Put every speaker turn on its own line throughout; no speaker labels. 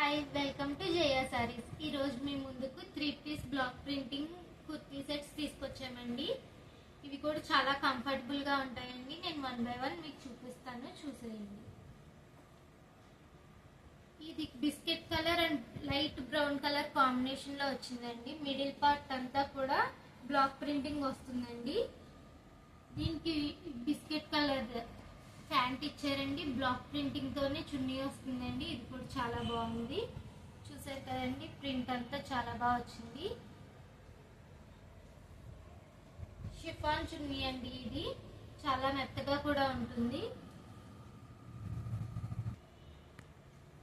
Hi, welcome to Jaya Sarees. ఈరోజు మీ ముందుకు 3 piece block printing kurti sets తీసుకొచ్చామండి. ఇవి కూడా చాలా కంఫర్టబుల్గా ఉంటాయండి. నేను 1 బై 1 మీకు చూపిస్తాను, చూసేయండి. ఇది biscuit colour and light brown colour కాంబినేషన్లో వచ్చిందండి. మిడిల్ పార్ట్ అంతా కూడా బ్లాక్ ప్రింటింగ్ వస్తుందండి. దీనికి బిస్కెట్ కలర్ ప్యాంట్ ఇచ్చారండి. బ్లాక్ ప్రింటింగ్ తోనే చున్నీ వస్తుందండి. ఇది కూడా చాలా బాగుంది. చూసారు కదండి, ప్రింట్ అంతా చాలా బాగా వచ్చింది. షిఫాన్ చున్నీ అండి. ఇది చాలా మెత్తగా కూడా ఉంటుంది.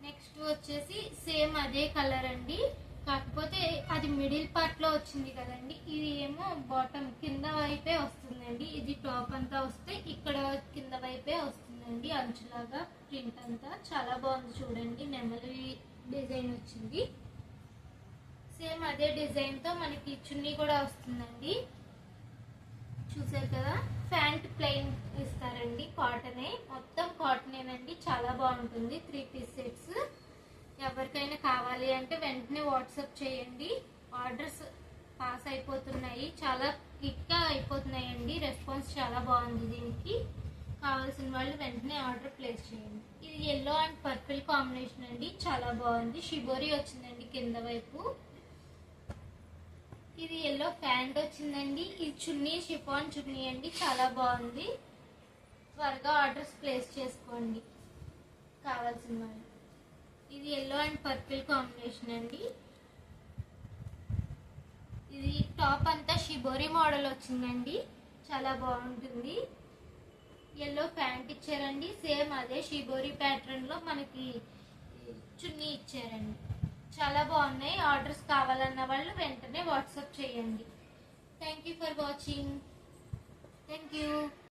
నెక్స్ట్ వచ్చేసి సేమ్ అదే కలర్ అండి, కాకపోతే అది మిడిల్ పార్ట్ లో వచ్చింది కదండి. ఇది ఏమో బాటమ్ కింద వైపే వస్తుందండి. ఇది టాప్ అంతా వస్తే ఇక్కడ కింద వైపే వస్తుందండి. అంచులాగా ప్రింట్ అంతా చాలా బాగుంది. చూడండి, నెమలి డిజైన్ వచ్చింది. సేమ్ అదే డిజైన్ తో మనకి చున్నీ కూడా వస్తుందండి. చూసారు కదా, ప్యాంట్ ప్లెయిన్ ఇస్తారండి. కాటనే, మొత్తం కాటనేనండి. చాలా బాగుంటుంది. 3 పీస్ సెట్స్ ఎవరికైనా కావాలి అంటే వెంటనే వాట్సాప్ చేయండి. ఆర్డర్స్ పాస్ అయిపోతున్నాయి, చాలా క్విక్గా అయిపోతున్నాయండి. రెస్పాన్స్ చాలా బాగుంది. దీనికి కావాల్సిన వాళ్ళు వెంటనే ఆర్డర్ ప్లేస్ చేయండి. ఇది ఎల్లో అండ్ పర్పుల్ కాంబినేషన్ అండి. చాలా బాగుంది. షిబోరి వచ్చిందండి కింద వైపు. ఇది ఎల్లో ప్యాంట్ వచ్చిందండి. ఇది చున్నీ షిఫాన్ చున్నీ అండి. చాలా బాగుంది. త్వరగా ఆర్డర్స్ ప్లేస్ చేసుకోండి కావాల్సిన వాళ్ళు. ఇది ఎల్లో అండ్ పర్పుల్ కాంబినేషన్ అండి. ఇది టాప్ అంతా షిబోరి మోడల్ వచ్చిందండి. చాలా బాగుంటుంది. ఎల్లో ప్యాంట్ ఇచ్చారండి. సేమ్ అదే షిబోరి ప్యాటర్న్ లో మనకి చున్నీ ఇచ్చారండి. చాలా బాగున్నాయి. ఆర్డర్స్ కావాలన్న వాళ్ళు వెంటనే వాట్సాప్ చేయండి. Thank you for watching. Thank you.